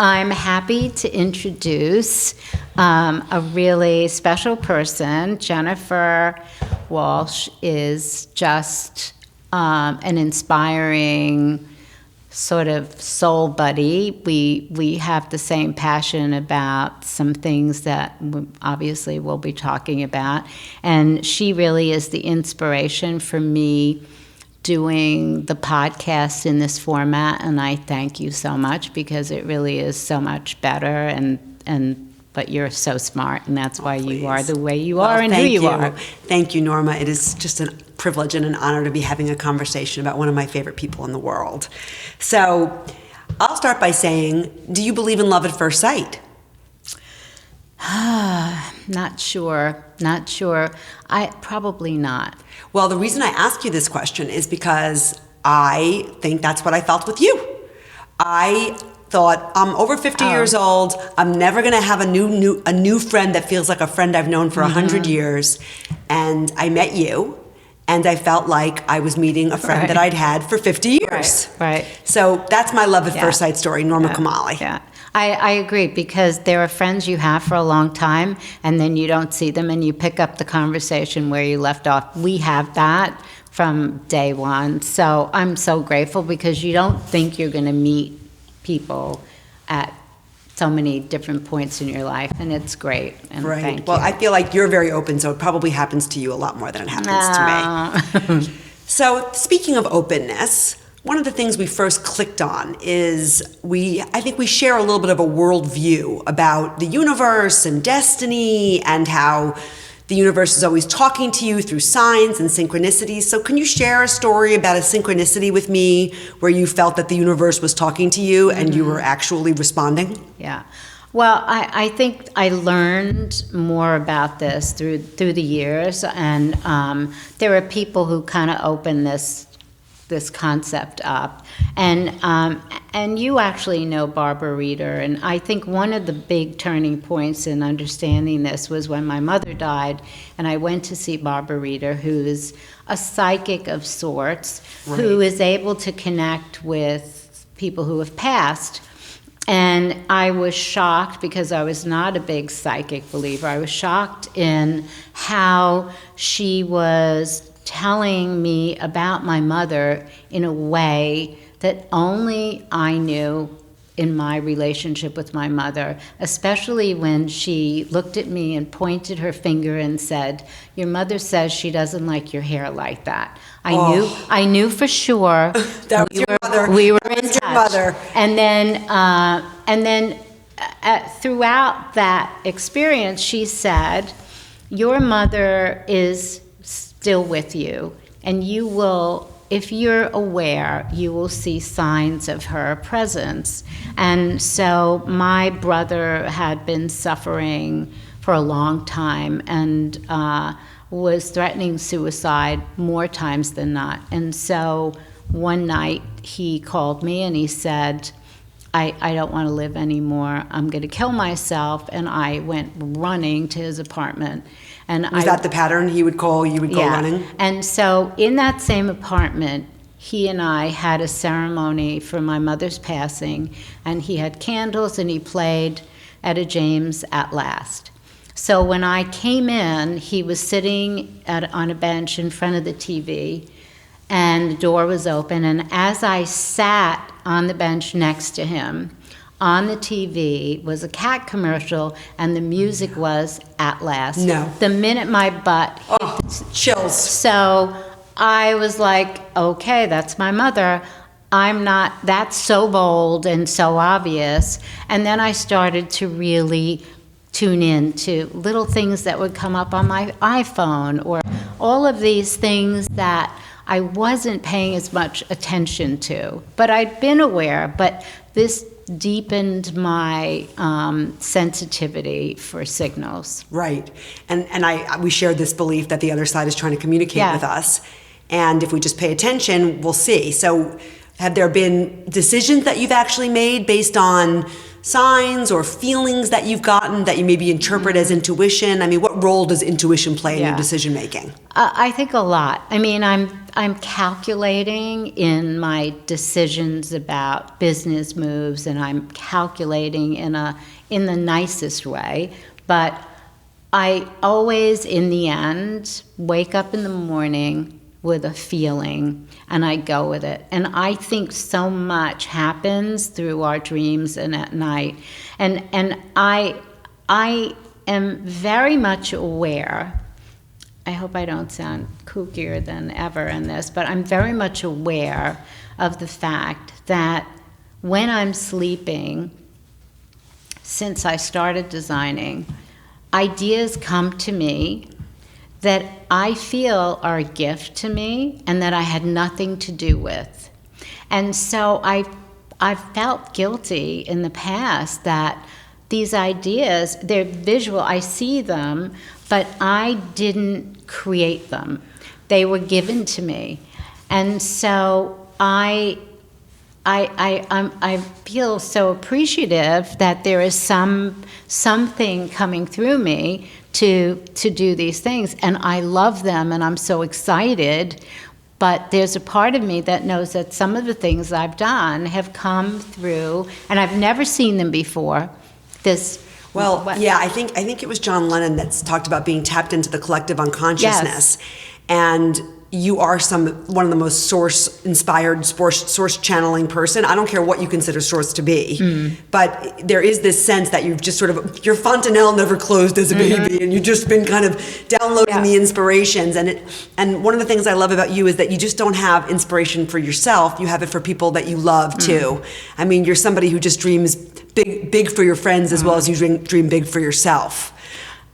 I'm happy to introduce a really special person. Jennifer Walsh is just an inspiring sort of soul buddy. We have the same passion about some things that obviously we'll be talking about. And she really is the inspiration for me doing the podcast in this format, and I thank you so much because it really is so much better, but you're so smart, and that's why you are the way you are and who you are. Thank you, Norma. It is just a privilege and an honor to be having a conversation about one of my favorite people in the world. So I'll start by saying, do you believe in love at first sight? Not sure. Probably not. Well, the reason I ask you this question is because I think that's what I felt with you. I thought, I'm over 50 years old. I'm never going to have a new friend that feels like a friend I've known for 100 years. And I met you, and I felt like I was meeting a friend that I'd had for 50 years. Right. So that's my love at first sight story, Norma Kamali. Yeah. I agree, because there are friends you have for a long time, and then you don't see them, and you pick up the conversation where you left off. We have that from day one. So I'm so grateful, because you don't think you're going to meet people at so many different points in your life, and it's great. And thank you. Well, I feel like you're very open, so it probably happens to you a lot more than it happens to me. So speaking of openness, one of the things we first clicked on is I think we share a little bit of a worldview about the universe and destiny, and how the universe is always talking to you through signs and synchronicities. So can you share a story about a synchronicity with me where you felt that the universe was talking to you and you were actually responding? Yeah. Well, I think I learned more about this through the years, and there are people who kind of open this concept up, and you actually know Barbara Reeder, and I think one of the big turning points in understanding this was when my mother died, and I went to see Barbara Reeder, who is a psychic of sorts, who is able to connect with people who have passed. And I was shocked, because I was not a big psychic believer. I was shocked in how she was telling me about my mother in a way that only I knew in my relationship with my mother, especially when she looked at me and pointed her finger and said, "Your mother says she doesn't like your hair like that." I knew for sure that was your mother. We were in touch. Your mother. And then throughout that experience, she said, "Your mother is still with you, and you will, if you're aware, you will see signs of her presence." And so my brother had been suffering for a long time, and was threatening suicide more times than not. And so one night he called me and he said, I don't want to live anymore. I'm going to kill myself. And I went running to his apartment. And was that the pattern? He would call, you would go running? And so in that same apartment, he and I had a ceremony for my mother's passing, and he had candles and he played Etta James' At Last. So when I came in, he was sitting on a bench in front of the TV, and the door was open, and as I sat on the bench next to him, on the TV was a cat commercial, and the music was At Last. No. The minute my butt hit chills. So I was like, okay, that's my mother. That's so bold and so obvious. And then I started to really tune in to little things that would come up on my iPhone, or all of these things that I wasn't paying as much attention to. But I'd been aware, but this deepened my sensitivity for signals. Right. And we shared this belief that the other side is trying to communicate with us. And if we just pay attention, we'll see. So Have there been decisions that you've actually made based on signs or feelings that you've gotten that you maybe interpret as intuition? I mean, what role does intuition play in your decision making? I think a lot. I mean, I'm calculating in my decisions about business moves, and I'm calculating in the nicest way. But I always, in the end, wake up in the morning with a feeling, and I go with it. And I think so much happens through our dreams and at night. And I am very much aware, I hope I don't sound kookier than ever in this, but I'm very much aware of the fact that when I'm sleeping, since I started designing, ideas come to me that I feel are a gift to me and that I had nothing to do with. And so I've felt guilty in the past that these ideas, they're visual, I see them, but I didn't create them. They were given to me. And so I feel so appreciative that there is something coming through me to do these things, and I love them, and I'm so excited. But there's a part of me that knows that some of the things I've done have come through, and I've never seen them before. I think it was John Lennon that's talked about being tapped into the collective unconsciousness, and you are one of the most source-inspired, source-channeling person. I don't care what you consider source to be, but there is this sense that you've just sort of, your fontanelle never closed as a baby, and you've just been kind of downloading the inspirations. And one of the things I love about you is that you just don't have inspiration for yourself, you have it for people that you love too. I mean, you're somebody who just dreams big for your friends as well as you dream big for yourself.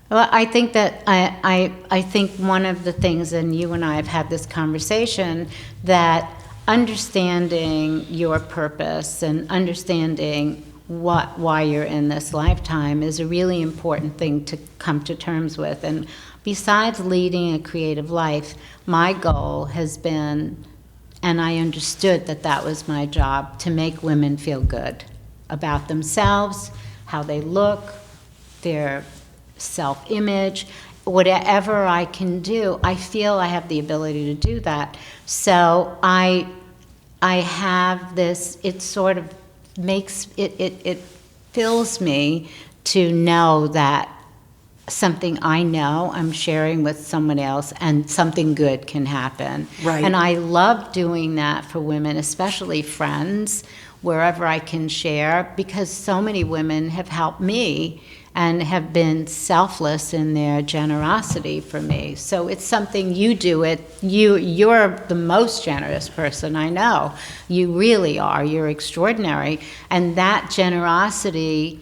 Well, I think that I think one of the things, and you and I have had this conversation, that understanding your purpose and understanding why you're in this lifetime is a really important thing to come to terms with. And besides leading a creative life, my goal has been, and I understood that was my job, to make women feel good about themselves, how they look, their self-image, whatever I can do. I feel I have the ability to do that. So I have this, it sort of makes, it fills me to know that something I know I'm sharing with someone else and something good can happen. Right. And I love doing that for women, especially friends, wherever I can share, because so many women have helped me and have been selfless in their generosity for me. So it's something you do it. You're the most generous person I know. You really are. You're extraordinary. And that generosity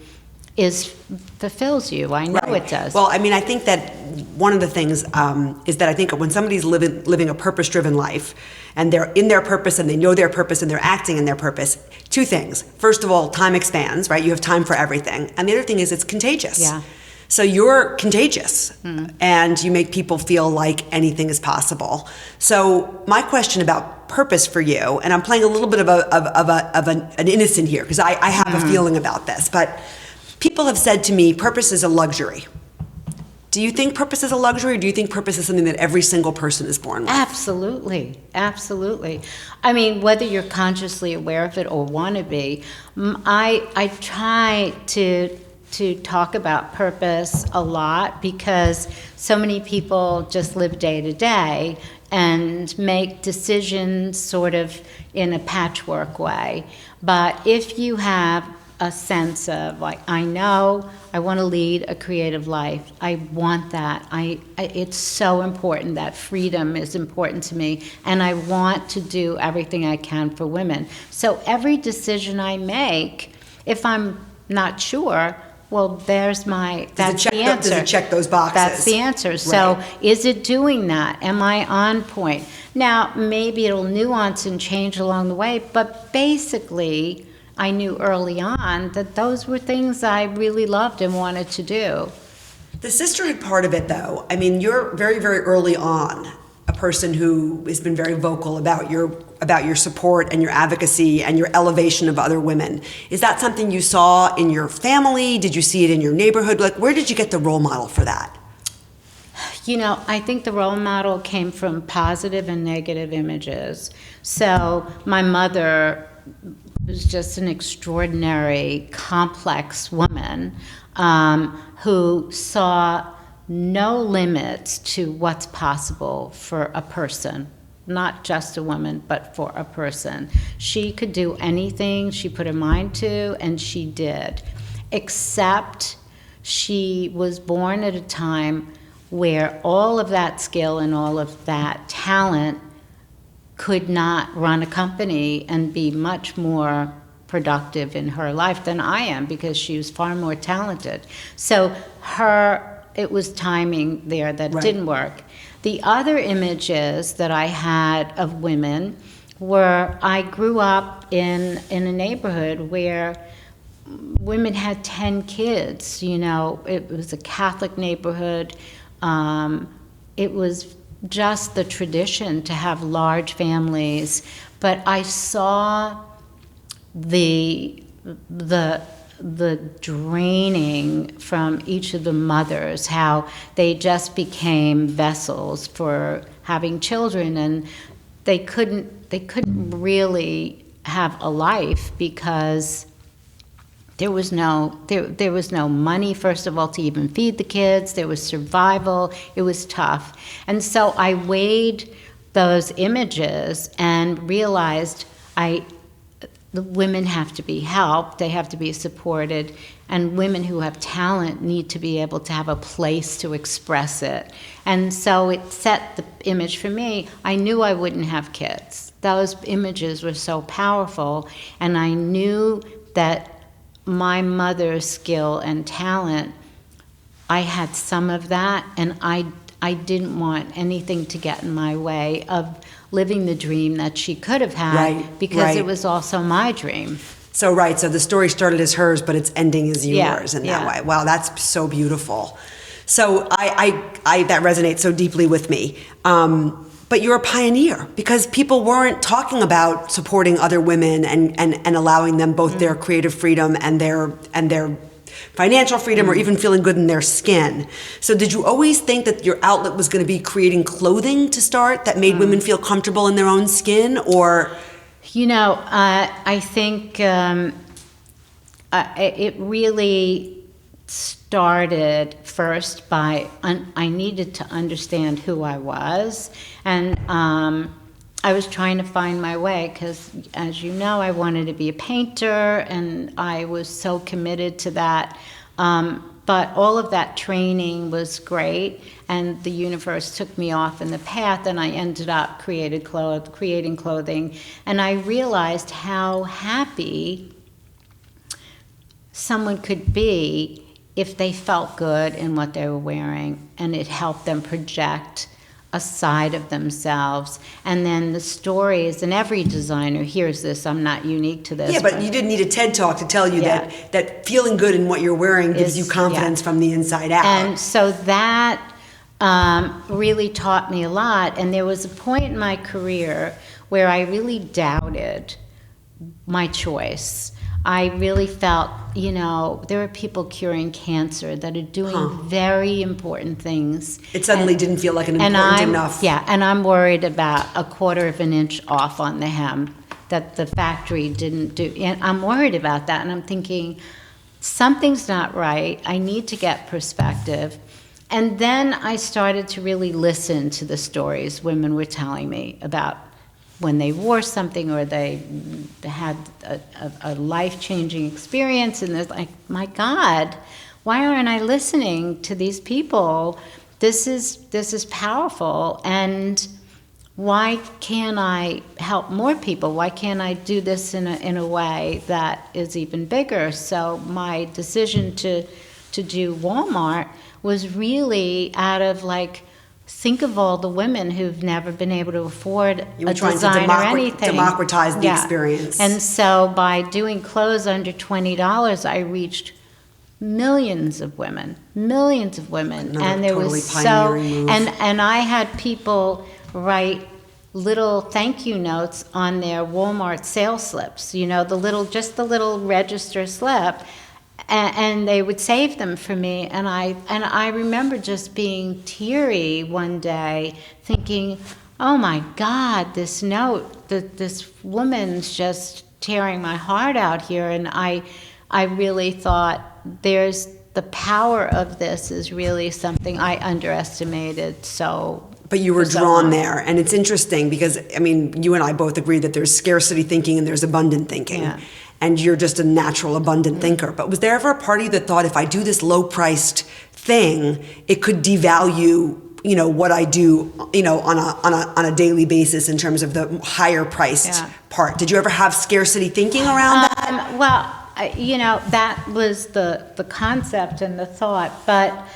fulfills you. I know it does. Well, I mean, I think that one of the things is that I think when somebody's living a purpose-driven life, and they're in their purpose and they know their purpose and they're acting in their purpose, two things. First of all, time expands, right? You have time for everything. And the other thing is it's contagious. Yeah. So you're contagious and you make people feel like anything is possible. So my question about purpose for you, and I'm playing a little bit of an innocent here because I have a feeling about this, but people have said to me, purpose is a luxury. Do you think purpose is a luxury, or do you think purpose is something that every single person is born with? Absolutely. Absolutely. I mean, whether you're consciously aware of it or want to be, I try to talk about purpose a lot because so many people just live day to day and make decisions sort of in a patchwork way. But if you have a sense of, like, I know I want to lead a creative life. I want that. It's so important. That freedom is important to me, and I want to do everything I can for women. So every decision I make, if I'm not sure, well, that's the answer. Does it check those boxes? That's the answer. Right. So is it doing that? Am I on point? Now, maybe it'll nuance and change along the way, but basically, I knew early on that those were things I really loved and wanted to do. The sisterhood part of it, though, I mean, you're very, very early on a person who has been very vocal about your support and your advocacy and your elevation of other women. Is that something you saw in your family? Did you see it in your neighborhood? Like, where did you get the role model for that? You know, I think the role model came from positive and negative images. So my mother was just an extraordinary, complex woman who saw no limits to what's possible for a person, not just a woman, but for a person. She could do anything she put her mind to, and she did, except she was born at a time where all of that skill and all of that talent could not run a company and be much more productive in her life than I am, because she was far more talented. So it was timing there that didn't work. The other images that I had of women were, I grew up in a neighborhood where women had 10 kids. You know, it was a Catholic neighborhood. It was just the tradition to have large families, but I saw the draining from each of the mothers, how they just became vessels for having children, and they couldn't really have a life because there was no money, first of all, to even feed the kids. There was survival. It was tough. And so I weighed those images and realized the women have to be helped, they have to be supported, and women who have talent need to be able to have a place to express it. And so it set the image for me. I knew I wouldn't have kids. Those images were so powerful, and I knew that my mother's skill and talent, I had some of that, and I didn't want anything to get in my way of living the dream that she could have had, because it was also my dream. So the story started as hers, but its ending is yours in that way. Wow, that's so beautiful. So I that resonates so deeply with me. But you're a pioneer, because people weren't talking about supporting other women and allowing them both their creative freedom and their financial freedom, or even feeling good in their skin. So did you always think that your outlet was going to be creating clothing to start that made women feel comfortable in their own skin, or? You know, I think it really started first by I needed to understand who I was, and I was trying to find my way, because, as you know, I wanted to be a painter, and I was so committed to that. But all of that training was great, and the universe took me off in the path, and I ended up creating clothing, and I realized how happy someone could be if they felt good in what they were wearing, and it helped them project a side of themselves. And then the stories, and every designer hears this, I'm not unique to this. Yeah, but you didn't need a TED Talk to tell you that feeling good in what you're wearing gives you confidence from the inside out. And so that really taught me a lot. And there was a point in my career where I really doubted my choice. I really felt, there are people curing cancer that are doing very important things. It suddenly didn't feel like an important enough. Yeah, and I'm worried about a quarter of an inch off on the hem that the factory didn't do. And I'm worried about that, and I'm thinking, something's not right. I need to get perspective. And then I started to really listen to the stories women were telling me about when they wore something, or they had a life-changing experience, and they're like, my God, why aren't I listening to these people? This is powerful, and why can't I help more people? Why can't I do this in a way that is even bigger? So my decision to do Walmart was really out of think of all the women who've never been able to afford a design or anything. Democratize the experience. And so by doing clothes under $20, I reached millions of women. Another And there totally was pioneering move. and I had people write little thank you notes on their Walmart sales slips, you know, just the little register slip, and they would save them for me. And I remember just being teary one day, thinking, oh my God, this note, this woman's just tearing my heart out here. And I really thought, there's the power of this is really something I underestimated. So. But you were drawn there, and it's interesting because, I mean, you and I both agree that there's scarcity thinking and there's abundant thinking. Yeah. And you're just a natural abundant thinker. But was there ever a part of you that thought, if I do this low-priced thing, it could devalue, you know, what I do, you know, on a daily basis in terms of the higher priced part? Did you ever have scarcity thinking around that? Well, you know, that was the concept and the thought, but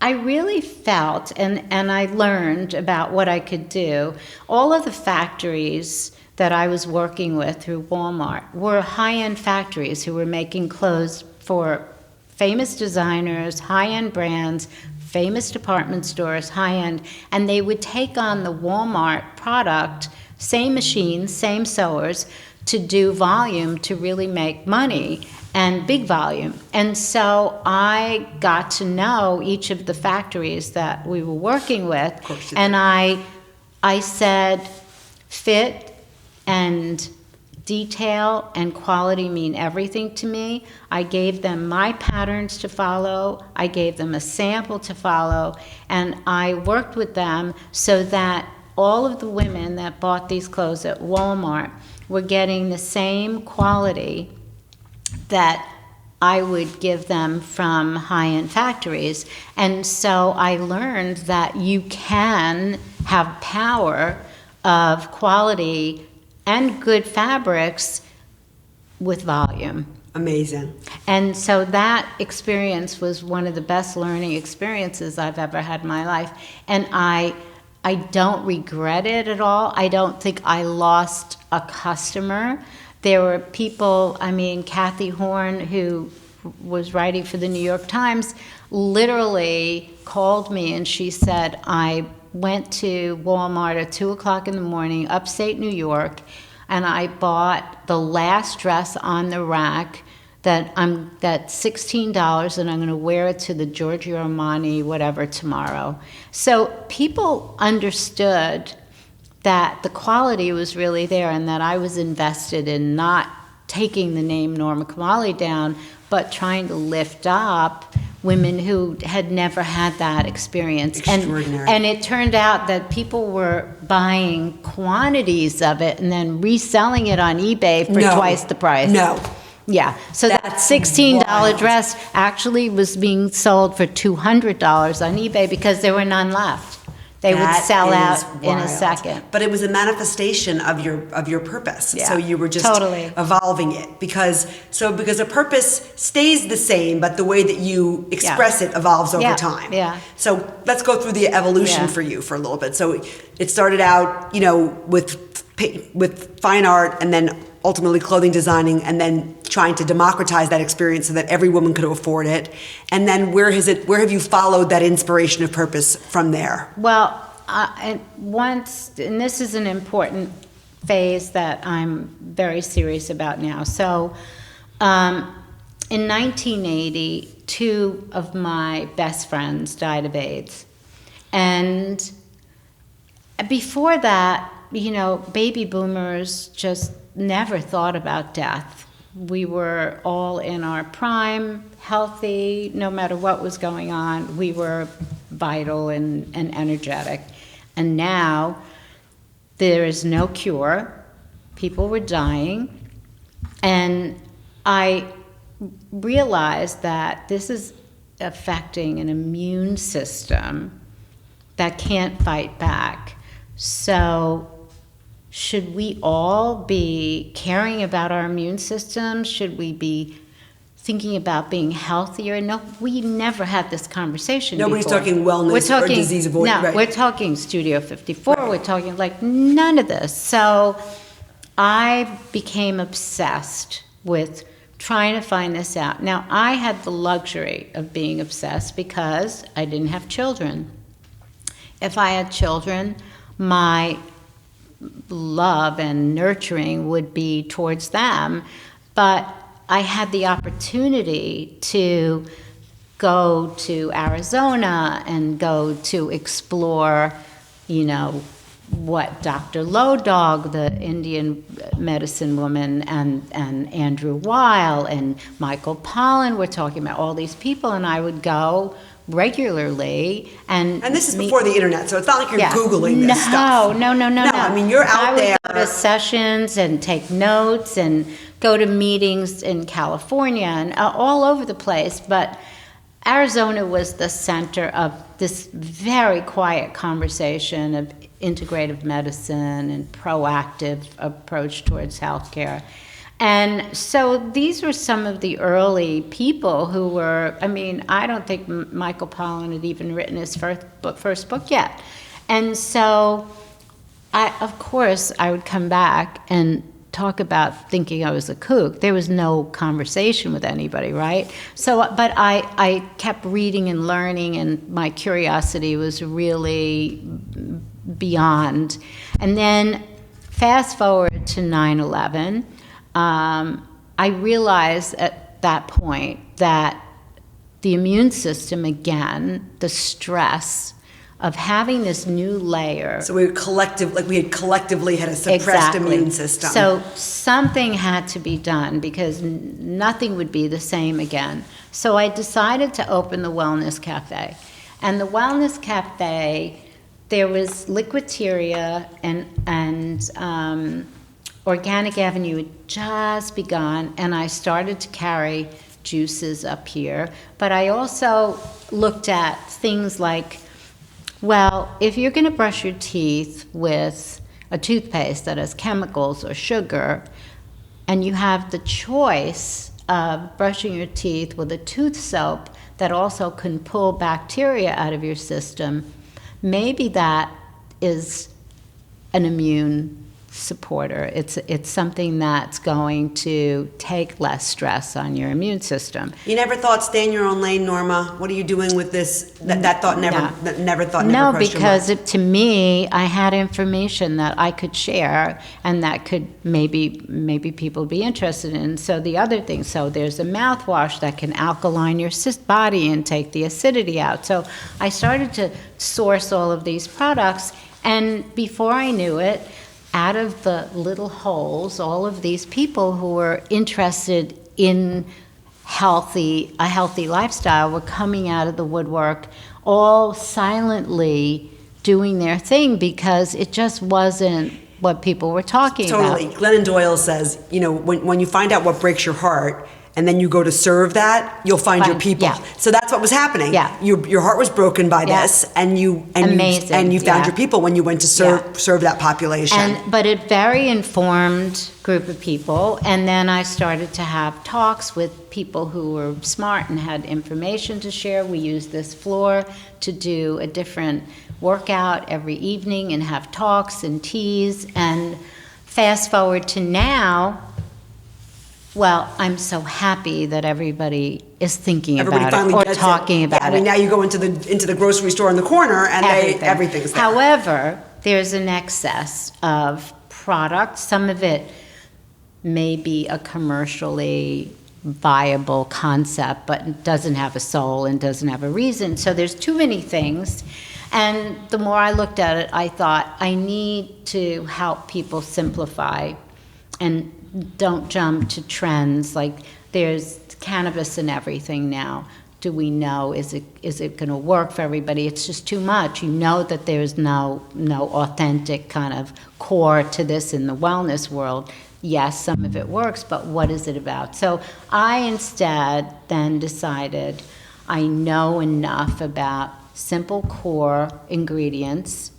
I really felt, and I learned about what I could do. All of the factories that I was working with through Walmart were high-end factories who were making clothes for famous designers, high-end brands, famous department stores, high-end, and they would take on the Walmart product, same machines, same sewers, to do volume to really make money, and big volume. And so I got to know each of the factories that we were working with, and I said, fit and detail and quality mean everything to me. I gave them my patterns to follow, I gave them a sample to follow, and I worked with them so that all of the women that bought these clothes at Walmart were getting the same quality that I would give them from high-end factories. And so I learned that you can have power of quality and good fabrics with volume. Amazing. And so that experience was one of the best learning experiences I've ever had in my life. And I don't regret it at all. I don't think I lost a customer. There were people, I mean, Kathy Horn, who was writing for the New York Times, literally called me and she said, I went to Walmart at 2 o'clock in the morning, upstate New York, and I bought the last dress on the rack that's $16, and I'm going to wear it to the Giorgio Armani whatever tomorrow. So people understood that the quality was really there and that I was invested in not taking the name Norma Kamali down, but trying to lift up women who had never had that experience. Extraordinary. And it turned out that people were buying quantities of it and then reselling it on eBay for twice the price. No. Yeah, so that $16 wild. dress actually was being sold for $200 on eBay because there were none left. They would sell out in a second. But it was a manifestation of your purpose. Yeah, so you were just totally evolving it because a purpose stays the same, but the way that you express it evolves over time. Yeah. So let's go through the evolution for you for a little bit. So it started out, you know, with fine art, and then ultimately clothing designing, and then trying to democratize that experience so that every woman could afford it. And then where have you followed that inspiration of purpose from there? Well, and this is an important phase that I'm very serious about now. So in 1980, 2 of my best friends died of AIDS. And before that, you know, baby boomers just never thought about death. We were all in our prime, healthy, no matter what was going on. We were vital and energetic. And now there is no cure. People were dying. And I realized that this is affecting an immune system that can't fight back. So should we all be caring about our immune system? Should we be thinking about being healthier? No, we never had this conversation Nobody's before. talking wellness or disease avoidance. No, right. we're talking Studio 54. Right. We're talking like none of this. So I became obsessed with trying to find this out. Now, I had the luxury of being obsessed because I didn't have children. If I had children, my love and nurturing would be towards them. But I had the opportunity to go to Arizona and go to explore, what Dr. Low Dog, the Indian medicine woman, and Andrew Weil and Michael Pollan were talking about, all these people, and I would go regularly. And this is before the internet, so it's not like you're Googling this stuff. No. I mean, you're out there. I would go to sessions and take notes and go to meetings in California and all over the place, but Arizona was the center of this very quiet conversation of integrative medicine and proactive approach towards healthcare. And so these were some of the early people who were, I don't think Michael Pollan had even written his first book yet. And so of course, I would come back and talk about thinking I was a kook. There was no conversation with anybody, right? So, but I kept reading and learning, and my curiosity was really beyond. And then fast forward to 9/11, I realized at that point that the immune system, again, the stress of having this new layer. So we had collectively had a suppressed immune system. So something had to be done because nothing would be the same again. So I decided to open the Wellness Cafe. And the Wellness Cafe, there was Liquiteria and Organic Avenue had just begun, and I started to carry juices up here. But I also looked at things like, well, if you're going to brush your teeth with a toothpaste that has chemicals or sugar, and you have the choice of brushing your teeth with a tooth soap that also can pull bacteria out of your system, maybe that is an immune supporter. It's something that's going to take less stress on your immune system. You never thought stay in your own lane, Norma? What are you doing with this? That thought never crossed your mind? No, because to me, I had information that I could share and that could maybe people be interested in. So the other thing, so there's a mouthwash that can alkaline your body and take the acidity out. So I started to source all of these products, and before I knew it, out of the little holes, all of these people who were interested in a healthy lifestyle were coming out of the woodwork, all silently doing their thing because it just wasn't what people were talking about. Totally. Glennon Doyle says, when you find out what breaks your heart, and then you go to serve that, you'll find your people. Yeah. So that's what was happening. Yeah. Your heart was broken by this, and you found your people when you went to serve that population. But a very informed group of people, and then I started to have talks with people who were smart and had information to share. We used this floor to do a different workout every evening and have talks and teas. And fast forward to now. Well, I'm so happy that everybody is thinking about it or talking about it. Now you go into the grocery store in the corner and everything's there. However, there's an excess of product. Some of it may be a commercially viable concept, but it doesn't have a soul and doesn't have a reason. So there's too many things. And the more I looked at it, I thought I need to help people simplify and don't jump to trends. Like there's cannabis in everything now. Do we know, is it going to work for everybody? It's just too much. You know that there's no authentic kind of core to this in the wellness world. Yes, some of it works, but what is it about? So I instead then decided I know enough about simple core ingredients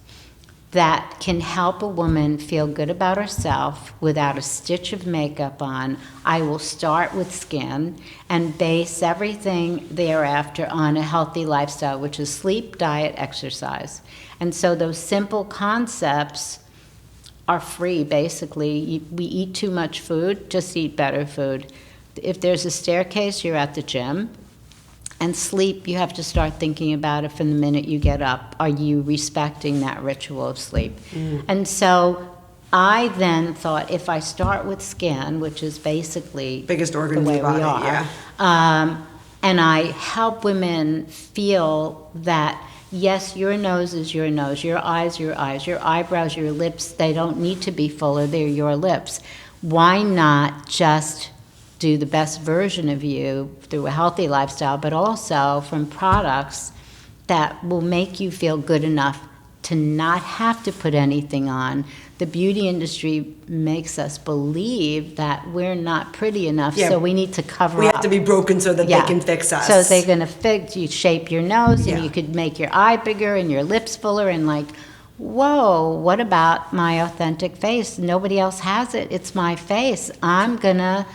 that can help a woman feel good about herself without a stitch of makeup on. I will start with skin and base everything thereafter on a healthy lifestyle, which is sleep, diet, exercise. And so those simple concepts are free, basically. We eat too much food, just eat better food. If there's a staircase, you're at the gym. And sleep, you have to start thinking about it from the minute you get up. Are you respecting that ritual of sleep? And so I then thought, if I start with skin, which is basically biggest organ the in way the body, we are, yeah. and I help women feel that, yes, your nose is your nose, your eyes, your eyebrows, your lips, they don't need to be fuller, they're your lips. Why not just do the best version of you through a healthy lifestyle, but also from products that will make you feel good enough to not have to put anything on. The beauty industry makes us believe that we're not pretty enough, Yeah. so we need to cover up. We have to be broken so that they can fix us. So they're going to fix, you shape your nose, and Yeah. you could make your eye bigger and your lips fuller, and like, whoa, what about my authentic face? Nobody else has it. It's my face. I'm gonna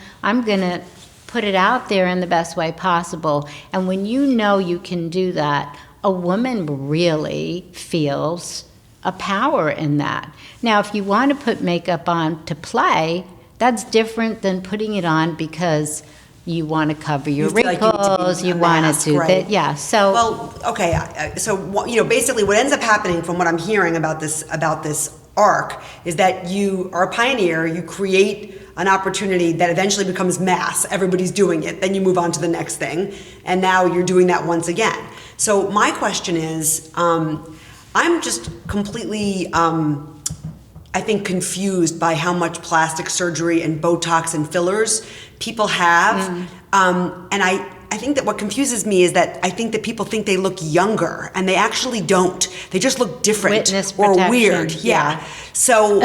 put it out there in the best way possible. And when you know you can do that, a woman really feels a power in that. Now, if you want to put makeup on to play, that's different than putting it on because you want to cover your You feel like you need to be wrinkles, a you want mask, to do right. that. Yeah, so. Well, okay, basically what ends up happening from what I'm hearing about this arc is that you are a pioneer, you create an opportunity that eventually becomes mass, everybody's doing it, then you move on to the next thing, and now you're doing that once again. So my question is, I'm just completely, I think, confused by how much plastic surgery and Botox and fillers people have. And I think that what confuses me is that I think that people think they look younger, and they actually don't. They just look different Witness or protection, weird. yeah. So,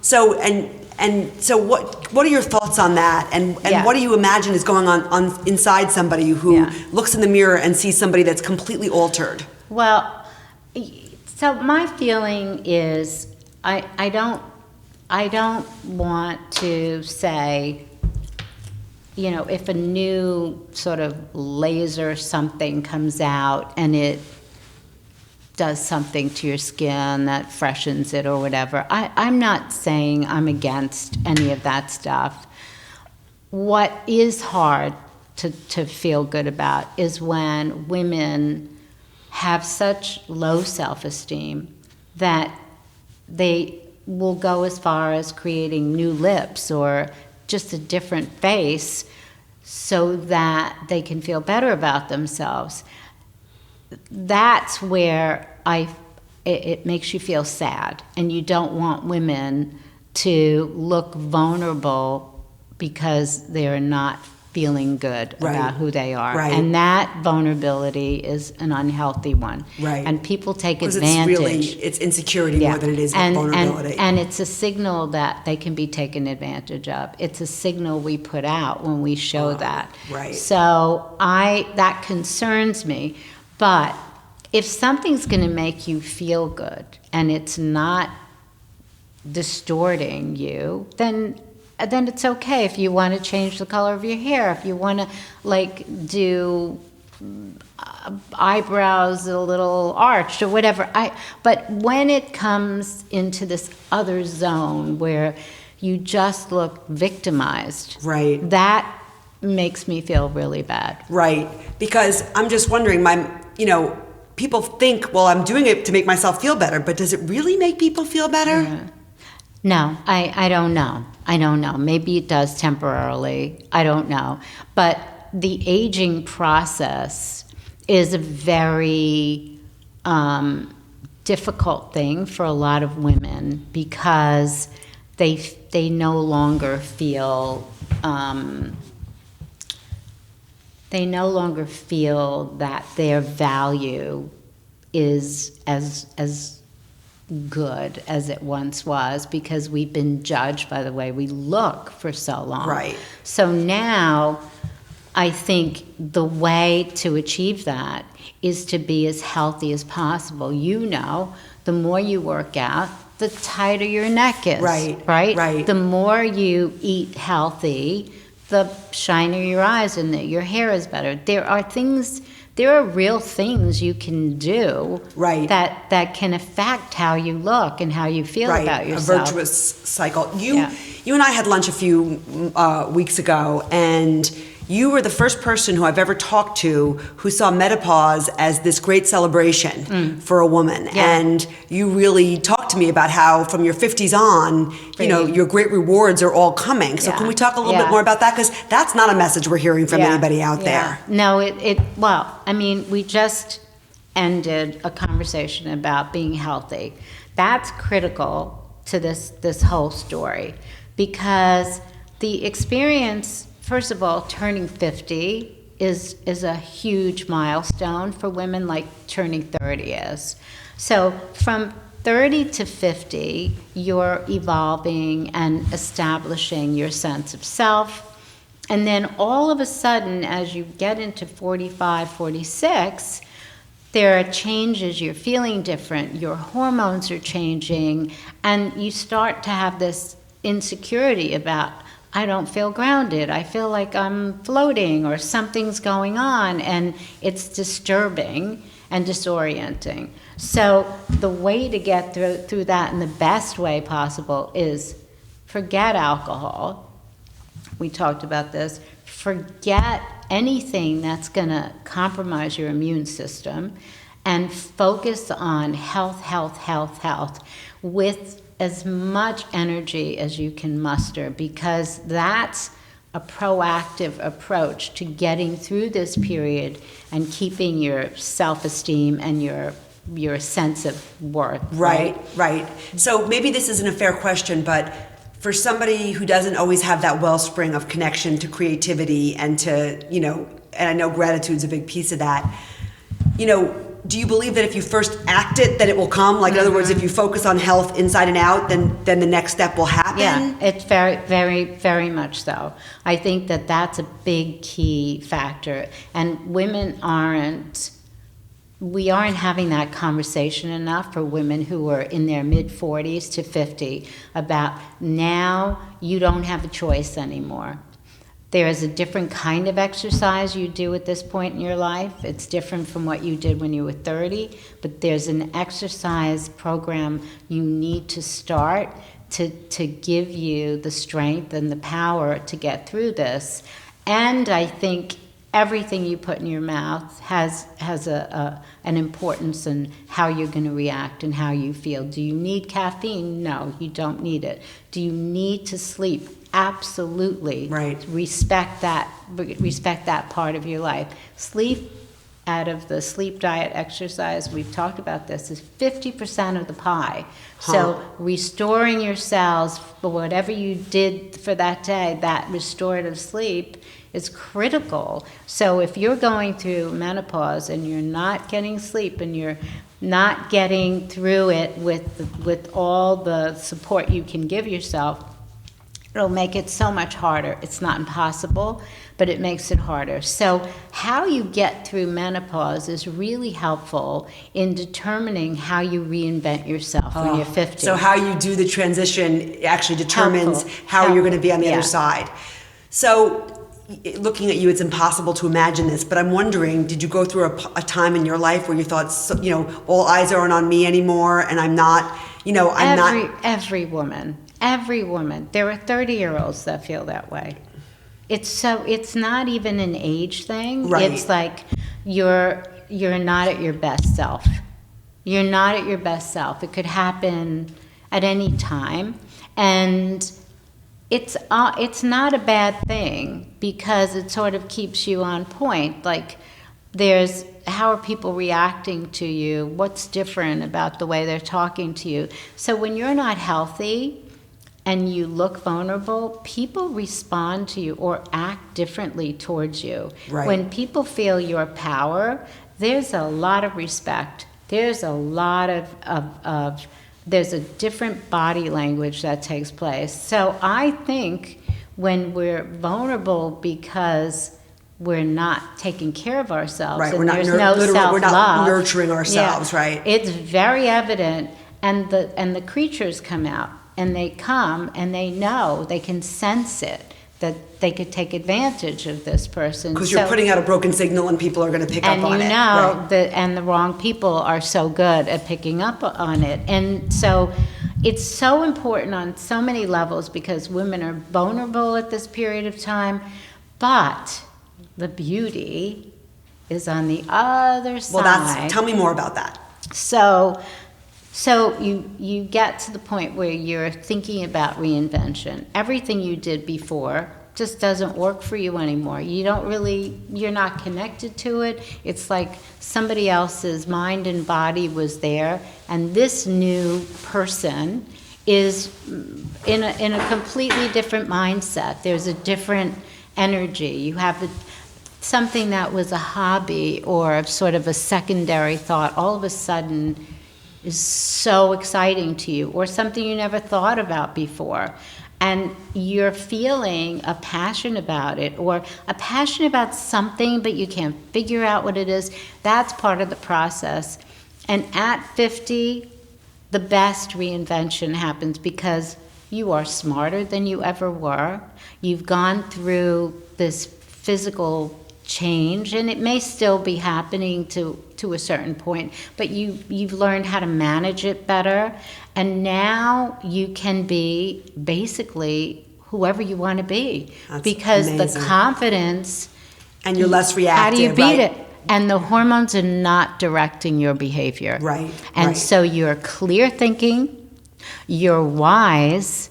so what are your thoughts on that? And Yeah. what do you imagine is going on inside somebody who Yeah. looks in the mirror and sees somebody that's completely altered? Well, so my feeling is I don't want to say, if a new sort of laser something comes out and it does something to your skin that freshens it or whatever. I'm not saying I'm against any of that stuff. What is hard to feel good about is when women have such low self-esteem that they will go as far as creating new lips or just a different face so that they can feel better about themselves. That's where it makes you feel sad, and you don't want women to look vulnerable because they're not feeling good Right. about who they are. Right. And that vulnerability is an unhealthy one. Right. And people take Because advantage. it's insecurity more than it is vulnerability. And it's a signal that they can be taken advantage of. It's a signal we put out when we show that. right. So that concerns me. But if something's going to make you feel good and it's not distorting you, then it's okay. If you want to change the color of your hair, if you want to do eyebrows a little arched or whatever. But when it comes into this other zone where you just look victimized, Right. that makes me feel really bad. Right. Because I'm just wondering, people think, well, I'm doing it to make myself feel better, but does it really make people feel better? Yeah. No, I don't know. I don't know. Maybe it does temporarily. I don't know. But the aging process is a very difficult thing for a lot of women because they no longer feel that their value is as good as it once was because we've been judged by the way we look for so long. Right. So now I think the way to achieve that is to be as healthy as possible. The more you work out, the tighter your neck is. Right. Right? Right. The more you eat healthy, the shinier your eyes and your hair is better. There are real things you can do Right. that can affect how you look and how you feel Right. about yourself. A virtuous cycle. You Yeah. and I had lunch a few weeks ago, and you were the first person who I've ever talked to who saw menopause as this great celebration for a woman. Yeah. And you really talked to me about how from your 50s on, you know, your great rewards are all coming. So can we talk a little bit more about that? Because that's not a message we're hearing from anybody out there. No, well, I mean, we just ended a conversation about being healthy. That's critical to this whole story, because the experience, first of all, turning 50 is a huge milestone for women, like turning 30 is. So from 30 to 50, you're evolving and establishing your sense of self. And then all of a sudden, as you get into 45, 46, there are changes, you're feeling different, your hormones are changing, and you start to have this insecurity about, I don't feel grounded, I feel like I'm floating or something's going on, and it's disturbing and disorienting. So the way to get through that in the best way possible is forget alcohol. We talked about this. Forget anything that's going to compromise your immune system, and focus on health, health, health, health with as much energy as you can muster, because that's a proactive approach to getting through this period and keeping your self-esteem and your sense of worth. Right. So maybe this isn't a fair question, but for somebody who doesn't always have that wellspring of connection to creativity and to, you know, and I know gratitude's a big piece of that, you know, do you believe that if you first act it, that it will come? Like, in other words, if you focus on health inside and out, then the next step will happen? Yeah, it's very, very, very much so. I think that that's a big key factor. And we aren't having that conversation enough for women who are in their mid-40s to 50 about now you don't have a choice anymore. There is a different kind of exercise you do at this point in your life. It's different from what you did when you were 30, but there's an exercise program you need to start to give you the strength and the power to get through this. And I think everything you put in your mouth has an importance in how you're going to react and how you feel. Do you need caffeine? No, you don't need it. Do you need to sleep? Absolutely. Right. Respect that part of your life. Sleep, out of the sleep, diet, exercise, we've talked about this, is 50% of the pie. So restoring your cells for whatever you did for that day, that restorative sleep is critical. So if you're going through menopause and you're not getting sleep and you're not getting through it with all the support you can give yourself, it'll make it so much harder. It's not impossible, but it makes it harder. So how you get through menopause is really helpful in determining how you reinvent yourself when you're 50. So how you do the transition actually determines how you're going to be on the other side. So looking at you, it's impossible to imagine this, but I'm wondering, did you go through a time in your life where you thought, so, you know, all eyes aren't on me anymore, and I'm not, you know, Every woman. There are 30-year-olds that feel that way. It's not even an age thing. Right. It's like you're not at your best self. You're not at your best self. It could happen at any time, and it's not a bad thing, because it sort of keeps you on point. Like, how are people reacting to you? What's different about the way they're talking to you? So when you're not healthy and you look vulnerable, people respond to you or act differently towards you. Right. When people feel your power, there's a lot of respect. There's a lot of there's a different body language that takes place. So I think when we're vulnerable because we're not taking care of ourselves, right. and there's no self-love, we're not nurturing ourselves, right? It's very evident, and the creatures come out, and they come, and they know, they can sense it, that they could take advantage of this person. Because you're putting out a broken signal, and people are going to pick up on it. And the wrong people are so good at picking up on it. And so it's so important on so many levels, because women are vulnerable at this period of time, but the beauty is on the other side. Well, tell me more about that. So you get to the point where you're thinking about reinvention. Everything you did before just doesn't work for you anymore. You're not connected to it. It's like somebody else's mind and body was there, and this new person is in a completely different mindset. There's a different energy. You have something that was a hobby or sort of a secondary thought all of a sudden is so exciting to you, or something you never thought about before. And you're feeling a passion about it, or a passion about something, but you can't figure out what it is. That's part of the process. And at 50, the best reinvention happens because you are smarter than you ever were. You've gone through this physical change, and it may still be happening to a certain point, but you've learned how to manage it better, and now you can be basically whoever you want to be. That's because amazing. The confidence, And you're less reactive. how do you beat right? it? And the hormones are not directing your behavior. Right. And right. so you're clear thinking, you're wise,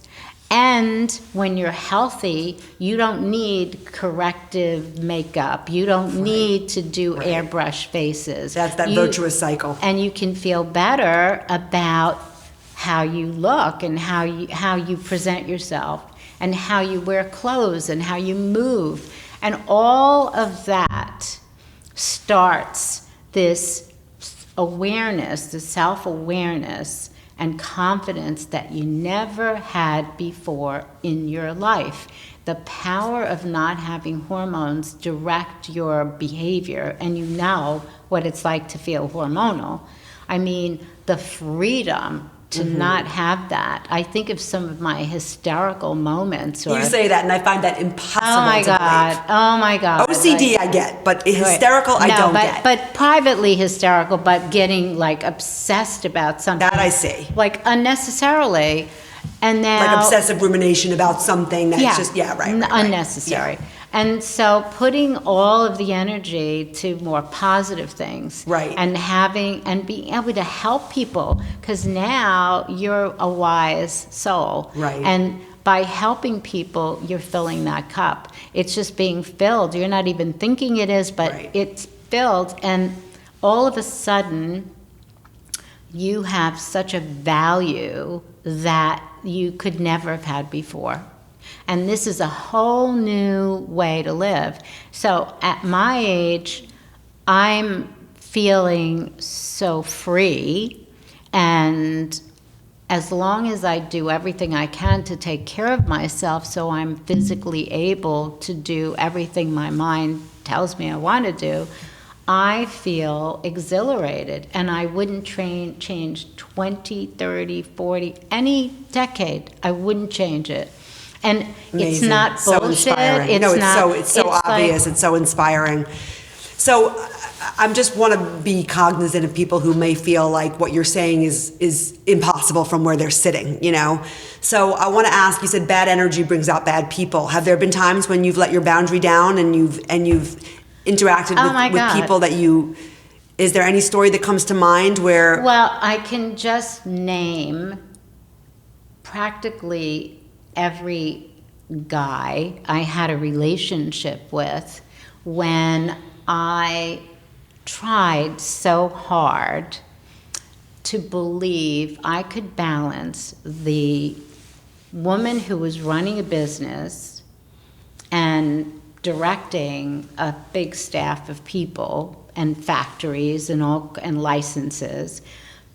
and when you're healthy, you don't need corrective makeup. You don't need to do airbrush faces. That's that virtuous cycle. And you can feel better about how you look and how you present yourself and how you wear clothes and how you move. And all of that starts this awareness, the self-awareness and confidence that you never had before in your life. The power of not having hormones direct your behavior, and you know what it's like to feel hormonal. I mean, the freedom to not have that. I think of some of my hysterical moments. You say that, and I find that impossible Oh my to God! believe. Oh my God! OCD I get, but hysterical I don't get. But privately hysterical, but getting like obsessed about something. That I see. Like unnecessarily, and now Like obsessive rumination about something that's just, right. unnecessary. Yeah. And so putting all of the energy to more positive things. Right. And being able to help people, because now you're a wise soul. Right. And by helping people, you're filling that cup. It's just being filled. You're not even thinking it is, but it's filled. And all of a sudden, you have such a value that you could never have had before. And this is a whole new way to live. So at my age, I'm feeling so free, and as long as I do everything I can to take care of myself so I'm physically able to do everything my mind tells me I want to do, I feel exhilarated, and I wouldn't change 20, 30, 40, any decade. I wouldn't change it. And Amazing. It's not so bullshit. Inspiring. It's so obvious. It's so inspiring. So I just want to be cognizant of people who may feel like what you're saying is impossible from where they're sitting, you know? So I want to ask, you said bad energy brings out bad people. Have there been times when you've let your boundary down and you've interacted with people that is there any story that comes to mind where? Well, I can just name practically every guy I had a relationship with when I tried so hard to believe I could balance the woman who was running a business and directing a big staff of people and factories and licenses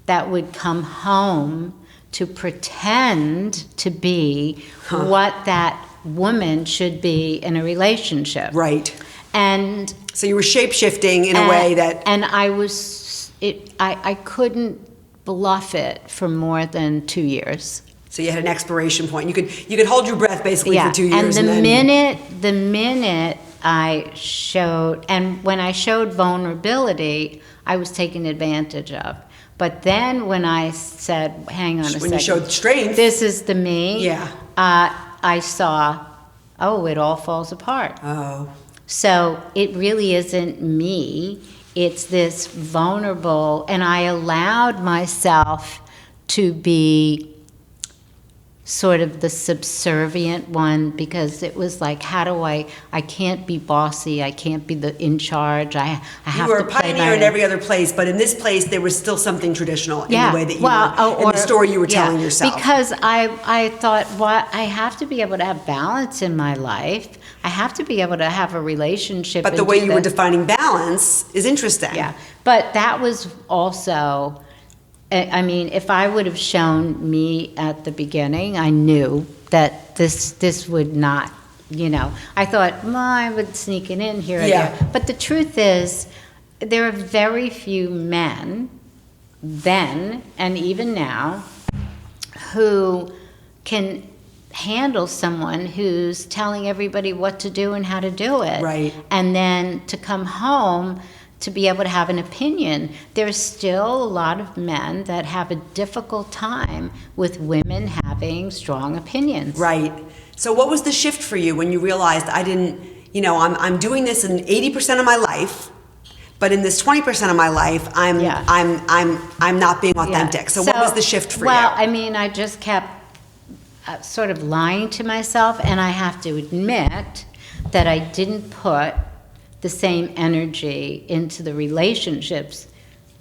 that would come home to pretend to be what that woman should be in a relationship. Right. And so you were shape-shifting in a way that... And I couldn't bluff it for more than 2 years. So you had an expiration point. You could hold your breath basically for 2 years. And the minute I showed, and when I showed vulnerability, I was taken advantage of. But then when I said, hang on a second. When you showed strength. This is the me. Yeah. I saw, it all falls apart. Oh. So it really isn't me. It's this vulnerable, and I allowed myself to be sort of the subservient one, because it was like, how do I can't be bossy, I can't be the in charge, I have You were to a play pioneer in by, every other place, but in this place there was still something traditional in the way that you were, in or- the story you were yeah, telling yourself. Because I thought, what, I have to be able to have balance in my life. I have to be able to have a relationship. But the and way do you were this. defining balance is interesting. Yeah, but that was also, I mean, if I would have shown me at the beginning, I knew that this would not, I thought, well, I would sneak it in here or Yeah. there. But the truth is, there are very few men then, and even now, who can handle someone who's telling everybody what to do and how to do it. Right. And then to come home to be able to have an opinion. There's still a lot of men that have a difficult time with women having strong opinions. Right. So what was the shift for you when you realized I'm doing this in 80% of my life, but in this 20% of my life, I'm not being authentic. Yeah. So what was the shift for you? Well, I mean, I just kept sort of lying to myself, and I have to admit that I didn't put the same energy into the relationships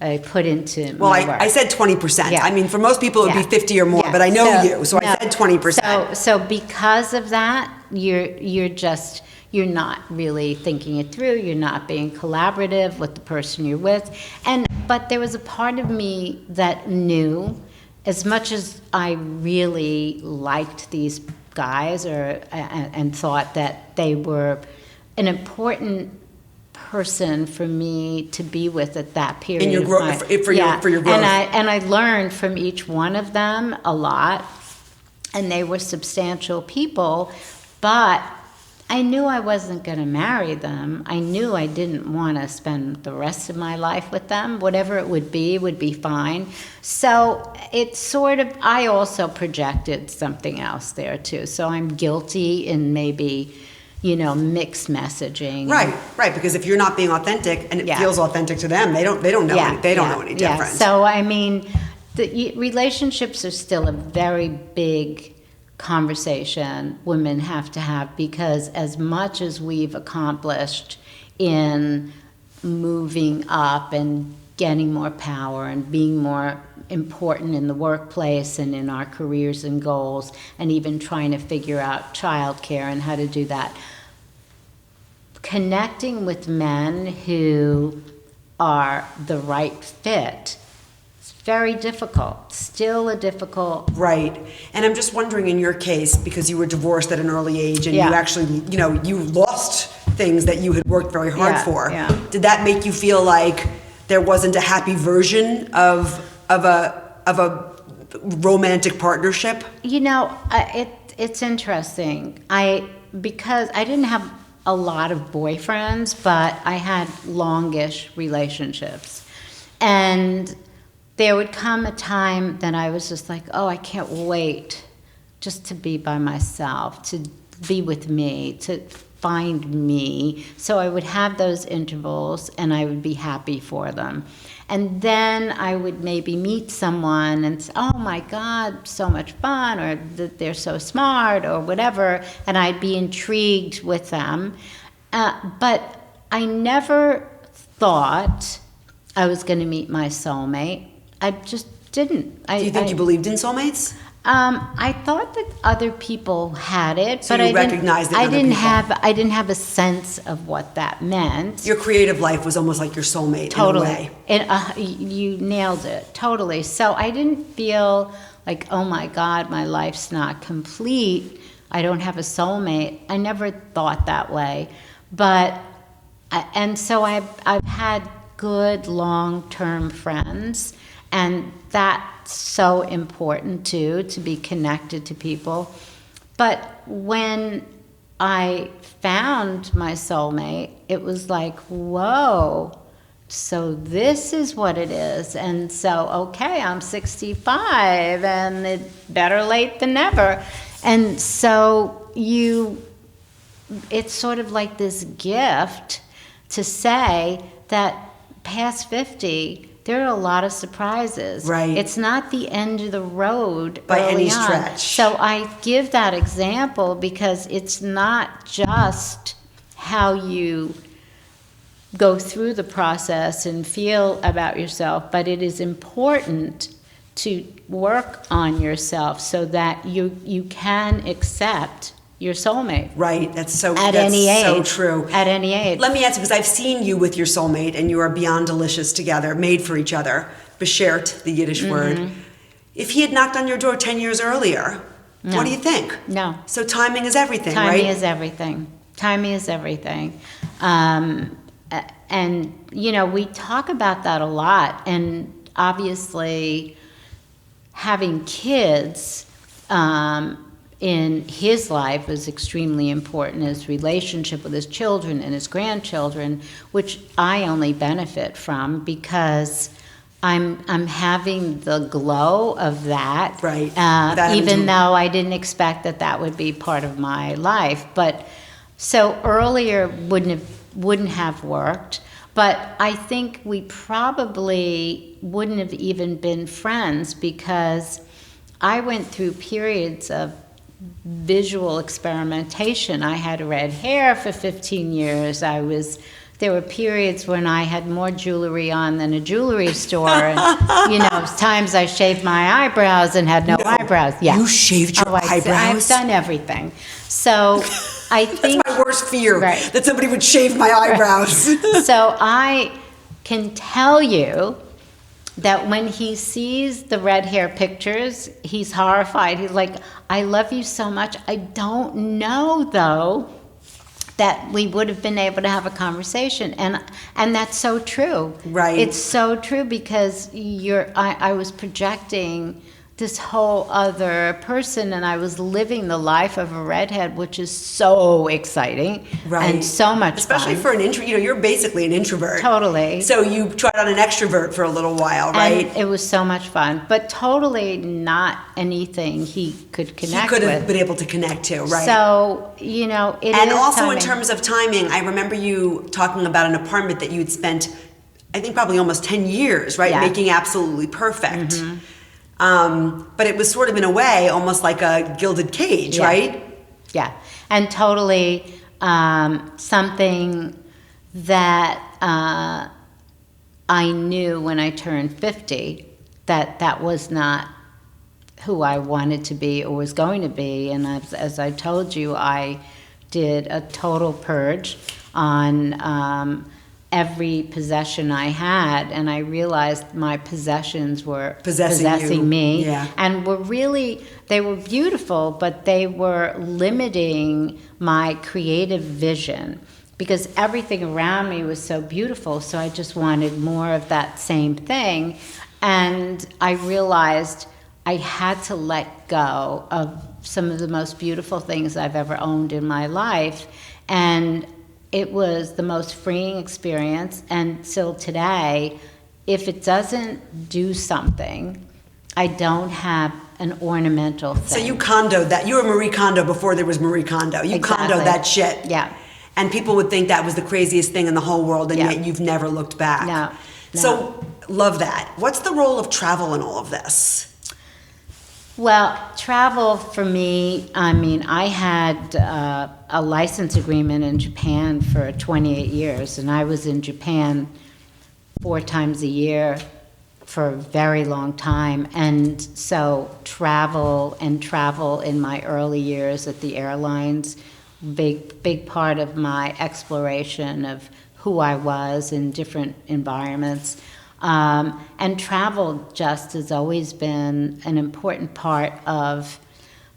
I put into my work. I said 20%. Yeah. I mean, for most people, it would be 50 or more, Yeah. but I know So- you, so I said 20%. So because of that, you're not really thinking it through. You're not being collaborative with the person you're with. But there was a part of me that knew, as much as I really liked these guys and thought that they were an important person for me to be with at that period In your of growth, time. for your growth. And I learned from each one of them a lot, and they were substantial people, but I knew I wasn't going to marry them. I knew I didn't want to spend the rest of my life with them. Whatever it would be fine. So it's sort of, I also projected something else there too. So I'm guilty in maybe, mixed messaging. Right, because if you're not being authentic and it feels authentic to them, they don't know any different. So I mean, relationships are still a very big conversation women have to have, because as much as we've accomplished in moving up and getting more power and being more important in the workplace and in our careers and goals, and even trying to figure out childcare and how to do that, connecting with men who are the right fit, it's very difficult, still a difficult. Right. And I'm just wondering, in your case, because you were divorced at an early age and you actually, you lost things that you had worked very hard for. Yeah. Did that make you feel like there wasn't a happy version of a romantic partnership? It's interesting. Because I didn't have a lot of boyfriends, but I had longish relationships. And there would come a time that I was just like, oh, I can't wait just to be by myself, to be with me, to find me. So I would have those intervals and I would be happy for them. And then I would maybe meet someone and say, oh my God, so much fun, or that they're so smart, or whatever, and I'd be intrigued with them. But I never thought I was going to meet my soulmate. I just didn't. Do you think you believed in soulmates? I thought that other people had it, So but you recognized it in other people. I didn't have a sense of what that meant. Your creative life was almost like your soulmate Totally. in a way. You nailed it. Totally. So I didn't feel like, oh my God, my life's not complete. I don't have a soulmate. I never thought that way. And so I've had good long-term friends, and that's so important too, to be connected to people. But when I found my soulmate, it was like, whoa, so this is what it is. And so, okay, I'm 65, and it's better late than never. And so it's sort of like this gift to say that past 50, there are a lot of surprises. Right. It's not the end of the road By early any on. stretch. So I give that example because it's not just how you go through the process and feel about yourself, but it is important to work on yourself so that you can accept your soulmate. Right. That's so true. At any age. Let me ask you, because I've seen you with your soulmate and you are beyond delicious together, made for each other. Beschert, the Yiddish word. If he had knocked on your door 10 years earlier, No. what do you think? No. So timing is everything, right? Timing is everything. Timing is everything. And, we talk about that a lot. And obviously, having kids in his life is extremely important. His relationship with his children and his grandchildren, which I only benefit from because I'm having the glow of that. Right. Even though I didn't expect that would be part of my life. But so earlier wouldn't have worked. But I think we probably wouldn't have even been friends because I went through periods of visual experimentation. I had red hair for 15 years. There were periods when I had more jewelry on than a jewelry store. And, times I shaved my eyebrows and had no eyebrows. Yeah. You shaved your eyebrows? I've done everything. So I think That's my worst fear, Right. that somebody would shave my eyebrows. So I can tell you that when he sees the red hair pictures, he's horrified. He's like, I love you so much. I don't know, though, that we would have been able to have a conversation. And that's so true. Right. It's so true because I was projecting this whole other person, and I was living the life of a redhead, which is so exciting and so much Especially fun. for an introvert. You're basically an introvert. Totally. So you tried on an extrovert for a little while, right? And it was so much fun, but totally not anything he could connect He could with. have been able to connect to, right? So, it and is also timing. in terms of timing, I remember you talking about an apartment that you'd spent, I think probably almost 10 years, right? Yeah. Making absolutely perfect. But it was sort of in a way almost like a gilded cage, Yeah. right? Yeah, and totally something that I knew when I turned 50 that was not who I wanted to be or was going to be. And as I told you, I did a total purge on every possession I had, and I realized my possessions were possessing me. Yeah. And they were beautiful, but they were limiting my creative vision because everything around me was so beautiful, so I just wanted more of that same thing. And I realized I had to let go of some of the most beautiful things I've ever owned in my life. And it was the most freeing experience. And still today, if it doesn't do something, I don't have an ornamental thing. So you condoed that. You were Marie Kondo before there was Marie Kondo. You Exactly. condoed that shit. Yeah. And people would think that was the craziest thing in the whole world, and Yeah. yet you've never looked back. No. So, love that. What's the role of travel in all of this? Well, travel for me, I had a license agreement in Japan for 28 years, and I was in Japan 4 times a year for a very long time. And so travel in my early years at the airlines, big part of my exploration of who I was in different environments. And travel just has always been an important part of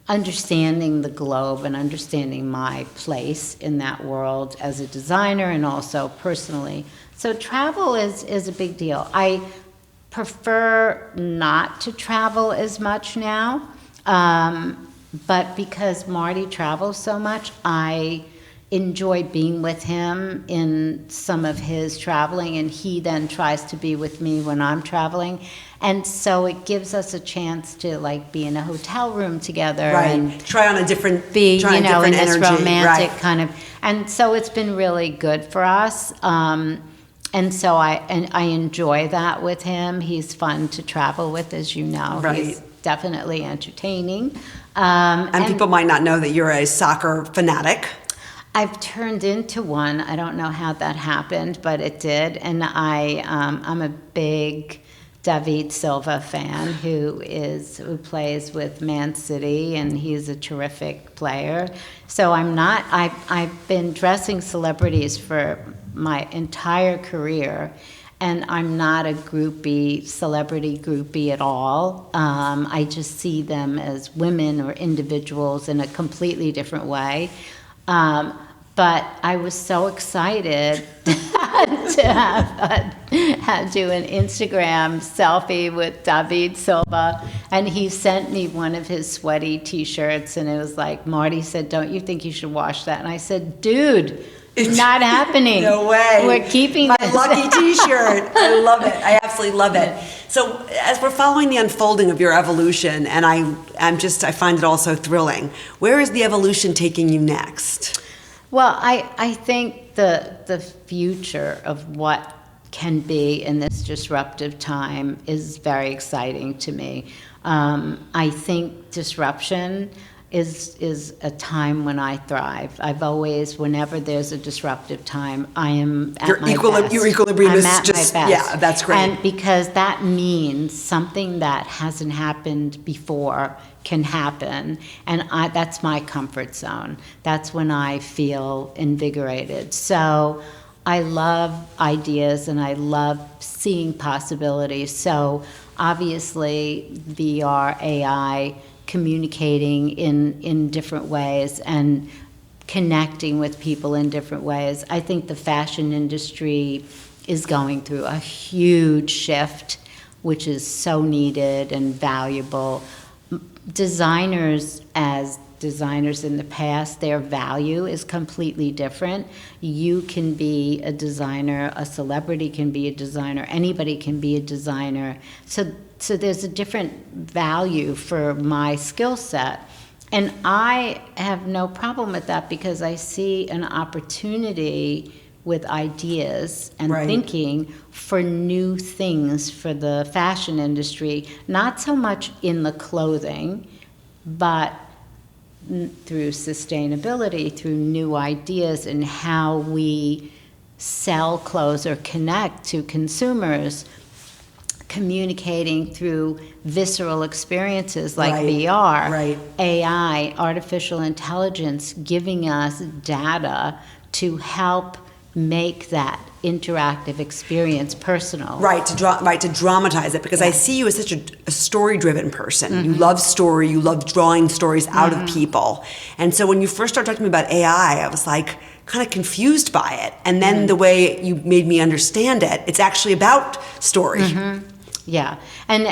understanding the globe and understanding my place in that world as a designer and also personally. So travel is a big deal. I prefer not to travel as much now, but because Marty travels so much, I enjoy being with him in some of his traveling, and he then tries to be with me when I'm traveling. And so it gives us a chance to like be in a hotel room together and try on a different be, try you a know, in different this energy. romantic Right. kind of, and so it's been really good for us. And so I enjoy that with him. He's fun to travel with, as you know. Right. He's definitely entertaining. And people might not know that you're a soccer fanatic. I've turned into one. I don't know how that happened, but it did. And I'm a big David Silva fan who plays with Man City, and he's a terrific player. So I've been dressing celebrities for my entire career, and I'm not a celebrity groupie at all. I just see them as women or individuals in a completely different way. But I was so excited to do an Instagram selfie with David Silva, and he sent me one of his sweaty T-shirts, and it was like, Marty said, "Don't you think you should wash that?" And I said, "Dude, not happening. No way. We're keeping my this." lucky T-shirt. I love it. I absolutely love it. So as we're following the unfolding of your evolution, and I find it all so thrilling. Where is the evolution taking you next? Well, I think the future of what can be in this disruptive time is very exciting to me. I think disruption is a time when I thrive. I've always, whenever there's a disruptive time, I am at my best. Your equilibrium I'm is at just, my best. yeah, that's great. And because that means something that hasn't happened before can happen, and that's my comfort zone. That's when I feel invigorated. So I love ideas and I love seeing possibilities. So obviously VR, AI, communicating in different ways and connecting with people in different ways. I think the fashion industry is going through a huge shift, which is so needed and valuable. Designers, as designers in the past, their value is completely different. You can be a designer, a celebrity can be a designer, anybody can be a designer. So there's a different value for my skill set. And I have no problem with that because I see an opportunity with ideas and thinking for new things for the fashion industry, not so much in the clothing, but through sustainability, through new ideas and how we sell clothes or connect to consumers, communicating through visceral experiences like VR, AI, artificial intelligence, giving us data to help make that interactive experience personal. To dramatize it, because I see you as such a story-driven person. You love story, you love drawing stories out of people. And so when you first started talking to me about AI, I was like kind of confused by it. And then the way you made me understand it, it's actually about story. Yeah, and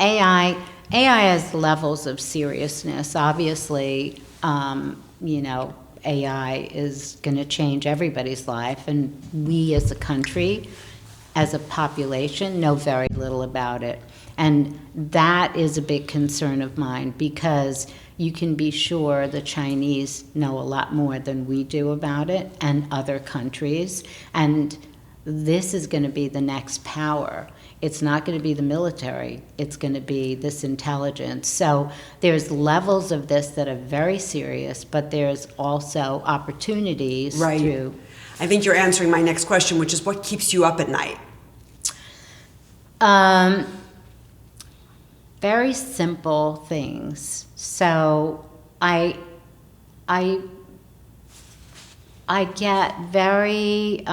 AI has levels of seriousness. Obviously, AI is going to change everybody's life, and we as a country, as a population, know very little about it. And that is a big concern of mine because you can be sure the Chinese know a lot more than we do about it, and other countries. And this is going to be the next power. It's not going to be the military. It's going to be this intelligence. So there's levels of this that are very serious, but there's also opportunities to... I think you're answering my next question, which is what keeps you up at night? Very simple things. So I get very...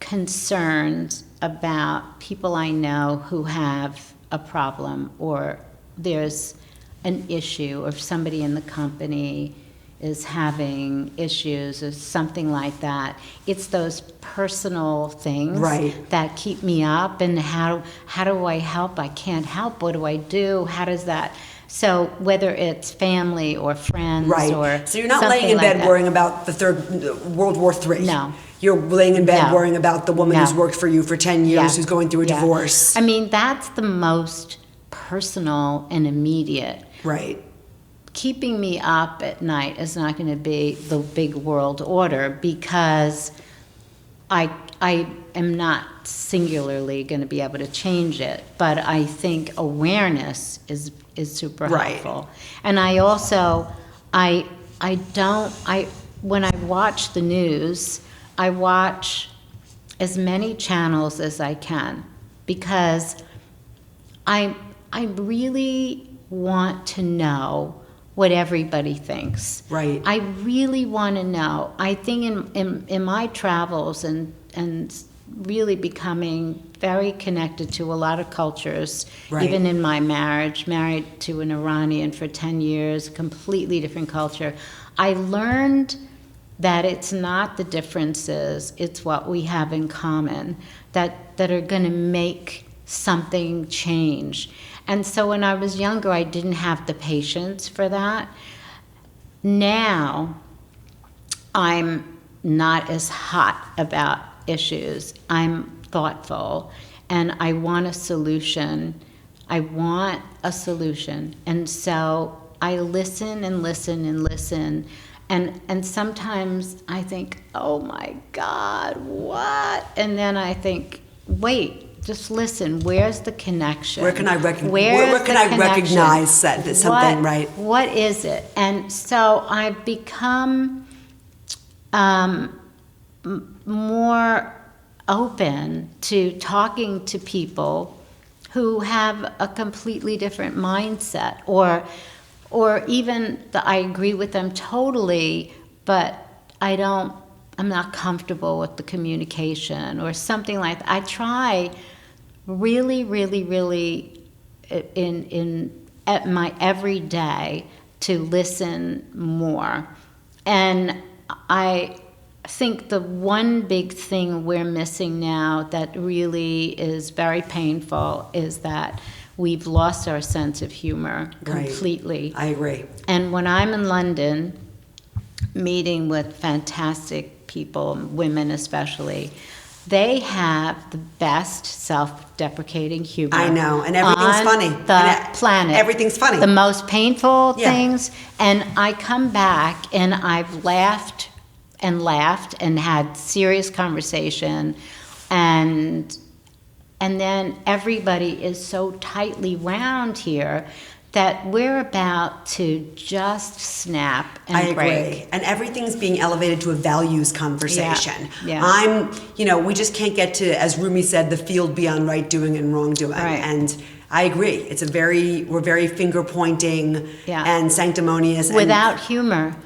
concerned about people I know who have a problem, or there's an issue, or somebody in the company is having issues or something like that. It's those personal things that keep me up. And how do I help? I can't help. What do I do? How does that So whether it's family or friends Right. or So you're not something laying in like bed that. worrying about the World War III. No. You're laying in bed No. worrying about the woman No. who's worked for you for 10 years, Yeah. who's going through a Yeah. divorce. I mean, that's the most personal and immediate. Right. Keeping me up at night is not going to be the big world order, because I am not singularly going to be able to change it, but I think awareness is super Right. helpful. And I also, when I watch the news, I watch as many channels as I can, because I really want to know what everybody thinks. Right. I really want to know. I think in my travels and really becoming very connected to a lot of cultures, Right. even in my marriage, married to an Iranian for 10 years, completely different culture, I learned that it's not the differences, it's what we have in common that are going to make something change. And so when I was younger, I didn't have the patience for that. Now, I'm not as hot about issues. I'm thoughtful, and I want a solution. And so I listen and listen and listen. And sometimes I think, oh my God, what? And then I think, wait, just listen. Where's the connection? Where can I Where's the connection? recognize that there's something right? What is it? And so I've become more open to talking to people who have a completely different mindset, or even I agree with them totally, but I'm not comfortable with the communication or something like that. I try really, really, really at my everyday to listen more. And I think the one big thing we're missing now that really is very painful is that we've lost our sense of humor completely. Right. I agree. And when I'm in London, meeting with fantastic people, women especially, they have the best self-deprecating humor. I know, and everything's funny. On the planet. Everything's funny. The most painful Yeah. things. And I come back and I've laughed and had serious conversation, and then everybody is so tightly wound here that we're about to just snap and I break. agree. And everything's being elevated to a values conversation. Yeah. We just can't get to, as Rumi said, the field beyond right doing and wrongdoing. Right. And I agree. We're very finger pointing and sanctimonious. Without humor,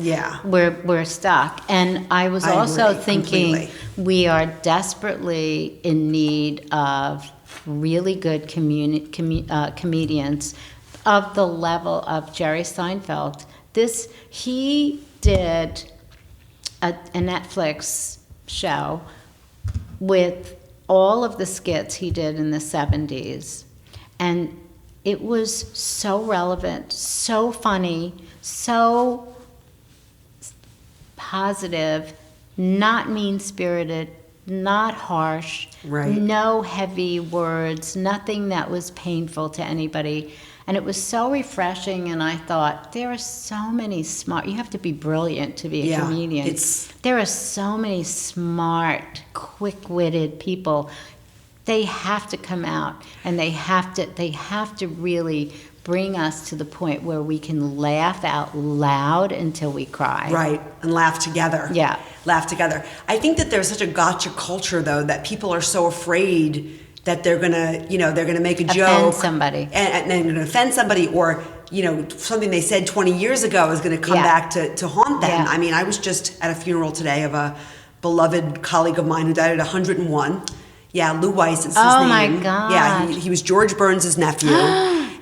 we're stuck. And I was also thinking completely. We are desperately in need of really good comedians of the level of Jerry Seinfeld. He did a Netflix show with all of the skits he did in the 70s. And it was so relevant, so funny, so positive, not mean-spirited, not harsh, Right. no heavy words, nothing that was painful to anybody. And it was so refreshing, and I thought, there are so many you have to be brilliant to be a comedian. There are so many smart, quick-witted people. They have to come out, and they have to really bring us to the point where we can laugh out loud until we cry. Right, and laugh together. Yeah. Laugh together. I think that there's such a gotcha culture, though, that people are so afraid that they're gonna make a joke. Offend somebody. And they're gonna offend somebody, or, something they said 20 years ago is gonna come back to haunt them. Yeah. I mean, I was just at a funeral today of a beloved colleague of mine who died at 101. Yeah, Lou Weiss is his name. Oh my God. Yeah, he was George Burns' nephew.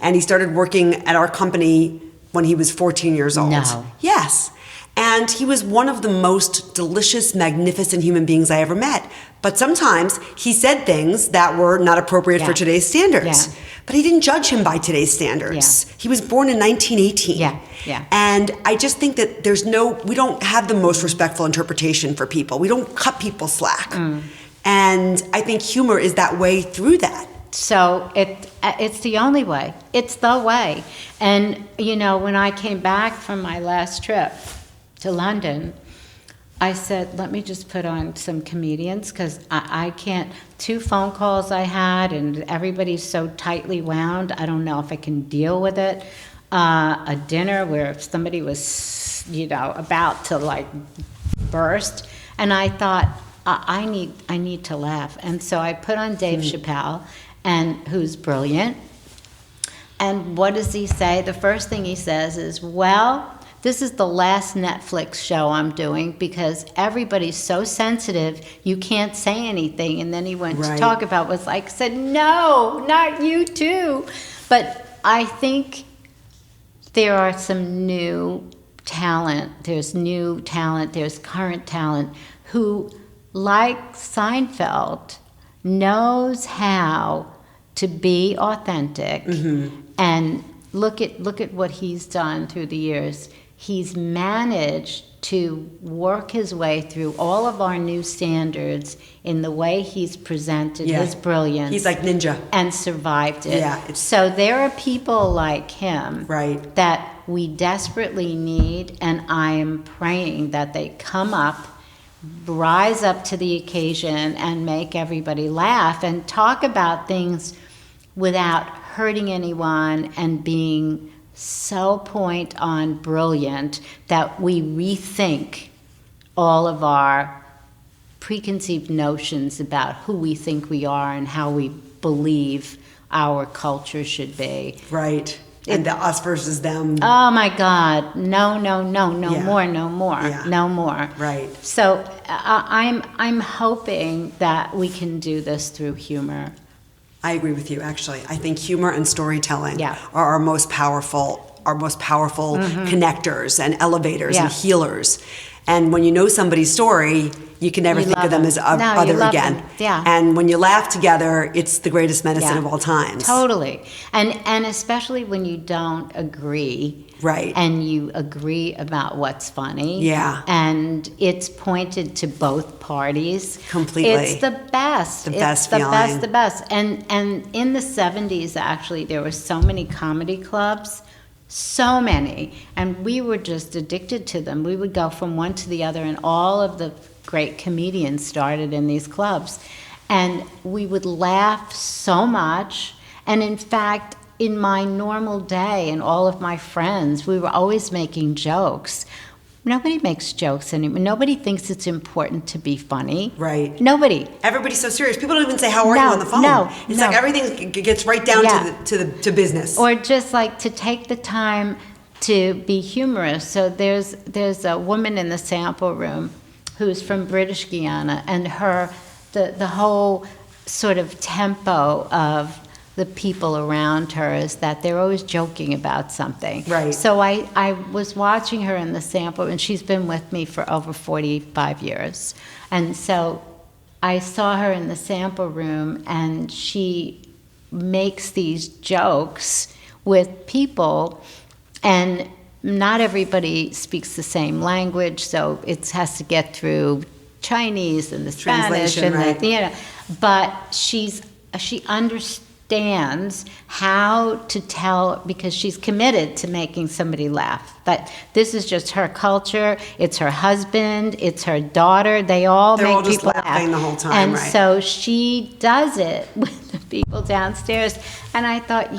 And he started working at our company when he was 14 years old. No. Yes. And he was one of the most delicious, magnificent human beings I ever met. But sometimes he said things that were not appropriate for today's standards. Yeah. but he didn't judge him by today's standards. Yeah. He was born in 1918. Yeah. And I just think that we don't have the most respectful interpretation for people. We don't cut people slack. And I think humor is that way through that. So it's the only way. It's the way. And, you know, when I came back from my last trip to London, I said, let me just put on some comedians, because I can't. 2 phone calls I had, and everybody's so tightly wound, I don't know if I can deal with it. A dinner where somebody was, you know, about to like burst, and I thought, I need to laugh. And so I put on Dave Chappelle, and who's brilliant. And what does he say? The first thing he says is, well, this is the last Netflix show I'm doing because everybody's so sensitive, you can't say anything. And then he went to talk about what's like, said, no, not you too. But I think there are some new talent. There's new talent, there's current talent who, like Seinfeld, knows how to be authentic. And look at what he's done through the years. He's managed to work his way through all of our new standards in the way he's presented his brilliance. He's like ninja. And survived it. Yeah, so there are people like him that we desperately need, and I am praying that they come up, rise up to the occasion, and make everybody laugh and talk about things without hurting anyone and being so point on brilliant that we rethink all of our preconceived notions about who we think we are and how we believe our culture should be. Right. And the us versus them. Oh my God. No more. No more. Right. So I'm hoping that we can do this through humor. I agree with you, actually. I think humor and storytelling are our most powerful connectors and elevators and healers. And when you know somebody's story, you can never think of them as other again. Yeah. And when you laugh together, it's the greatest medicine of all times. Totally. And especially when you don't agree. Right. And you agree about what's funny. Yeah. And it's pointed to both parties. Completely. It's the best. The best feeling. The best. And in the 70s, actually, there were so many comedy clubs. So many. And we were just addicted to them. We would go from one to the other, and all of the great comedians started in these clubs. And we would laugh so much. And in fact, in my normal day and all of my friends, we were always making jokes. Nobody makes jokes anymore. Nobody thinks it's important to be funny. Right. Nobody. Everybody's so serious. People don't even say, how are you on the phone? It's like everything gets right down to business. Or just like to take the time to be humorous. So there's a woman in the sample room who's from British Guiana, and the whole sort of tempo of the people around her is that they're always joking about something. Right. So I was watching her in the sample, and she's been with me for over 45 years. And so I saw her in the sample room, and she makes these jokes with people, and not everybody speaks the same language, so it has to get through Chinese and the Spanish and but she understands how to tell, because she's committed to making somebody laugh. But this is just her culture. It's her husband. It's her daughter. They're all make just people laughing laugh the whole time, and so she does it with the people downstairs. And I thought,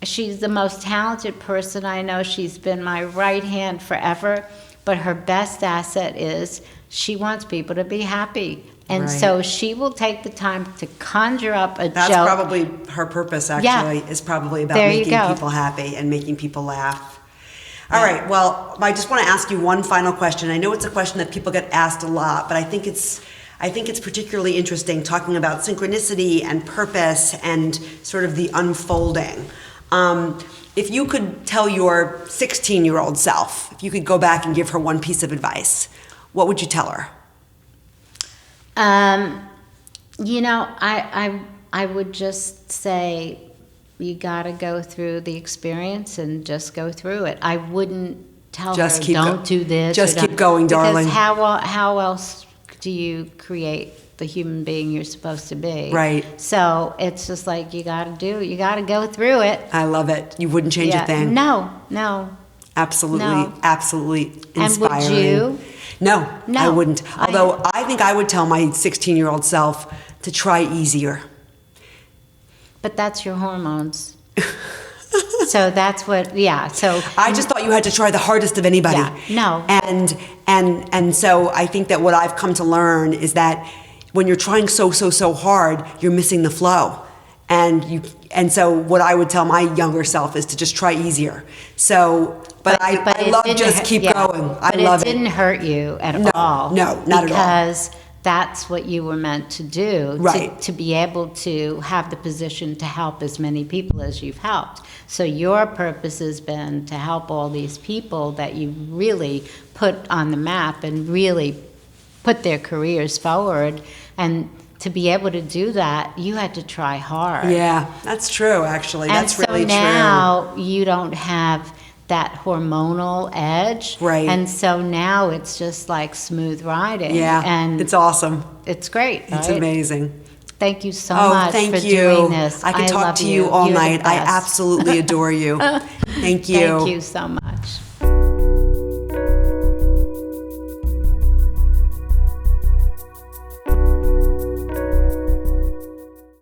she's the most talented person I know. She's been my right hand forever. But her best asset is she wants people to be happy. And so she will take the time to conjure up a joke. That's probably her purpose, actually, is probably about making people happy and making people laugh. All right, well, I just want to ask you one final question. I know it's a question that people get asked a lot, but I think it's particularly interesting talking about synchronicity and purpose and sort of the unfolding. If you could tell your 16-year-old self, if you could go back and give her one piece of advice, what would you tell her? I would just say, you got to go through the experience and just go through it. I wouldn't tell Just her, keep don't do this. just or keep don't-" going, darling. Because how else do you create the human being you're supposed to be? Right. So it's just like you got to go through it. I love it. You wouldn't change a thing. No. Absolutely, No. absolutely And would inspiring. you? No, No. I wouldn't. Although I think I would tell my 16-year-old self to try easier. But that's your hormones. So that's what, so. I just thought you had to try the hardest of anybody. Yeah, no. And so I think that what I've come to learn is that when you're trying so hard, you're missing the flow. And so what I would tell my younger self is to just try easier. So, but I it love didn't just hurt- keep yeah, going. I but love it didn't hurt you at all. No, not at all. Because that's what you were meant to do. Right. To be able to have the position to help as many people as you've helped. So your purpose has been to help all these people that you really put on the map and really put their careers forward. And to be able to do that, you had to try hard. Yeah, that's true, actually. That's really And so now you don't have that hormonal edge. Right. And so now it's just like smooth riding. true. Yeah, And it's awesome. it's great. It's right? amazing. Thank you so Oh, much thank for you. doing this. I could talk love to you all You're the night. I best. absolutely adore you. Thank you. Thank you so much.